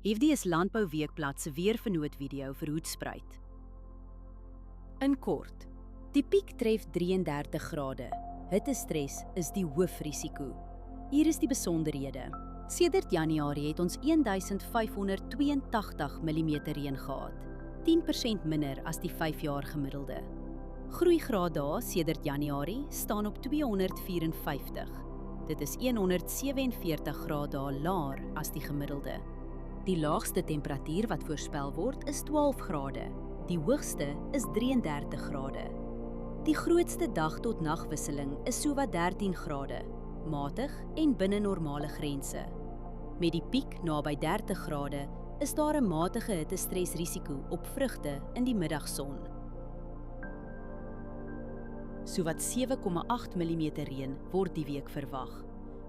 Hierdie is Landbouweekblad se weervernoot-video vir Hoedspruit. In kort, die piek tref 33 grade. Hittestres is die hoofrisiko. Hier is die besonderhede. Sedert Januarie het ons 1582 mm reën gehad, 10% minder as die 5-jaar gemiddelde. Groeigraaddae sedert Januarie staan op 254. Dit is 147 graaddae laer as die gemiddelde. Die laagste temperatuur wat voorspel word is 12 grade. Die hoogste is 33 grade. Die grootste dag tot nagwisseling is sowat 13 grade, matig en binne normale grense. Met die piek naby 30 grade is daar 'n matige hittestresrisiko op vrugte in die middagson. Sowat 7,8 mm reën word die week verwag.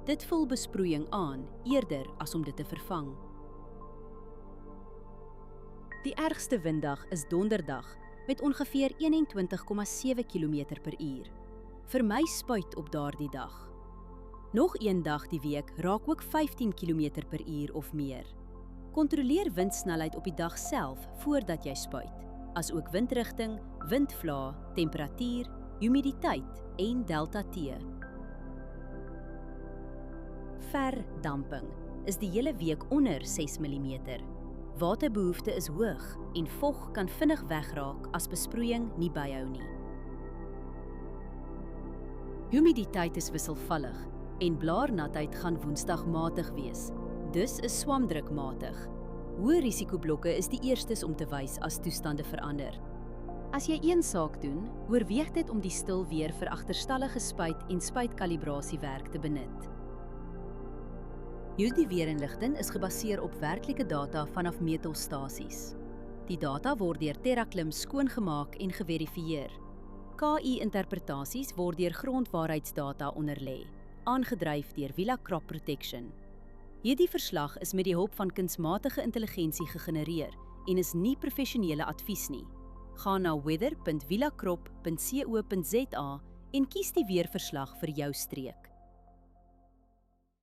Dit vul besproeiing aan eerder as om dit te vervang. Die ergste winddag is donderdag met ongeveer 21,7 km/h. Vermy spuit op daardie dag. Nog een dag die week raak ook 15 km/h of meer. Kontroleer windsnelheid op die dag self voordat jy spuit, asook windrigting, windvlae, temperatuur, humiditeit en delta T. Verdamping is die hele week onder 6 mm. Waterbehoefte is hoog en vog kan vinnig wegraak as besproeiing nie byhou nie. Humiditeit is wisselvallig en blaarnatheid gaan Woensdag matig wees. Dus is swamdruk matig. Hoë risikoblokke is die eerstes om te wys as toestande verander. As jy een saak doen, oorweeg dit om die stil weer vir agterstallige spuit en spuitkalibrasiewerk te benut. Hierdie weerinligting is gebaseer op werklike data vanaf meetstasies. Die data word deur TerraClim skoongemaak en geverifieer. KI-interpretasies word deur grondwaarheidsdata onderlê, aangedryf deur Villa Crop Protection. Hierdie verslag is met die hulp van kunsmatige intelligensie gegenereer en is nie professionele advies nie. Gaan na weather.villacrop.co.za en kies die weerverslag vir jou streek.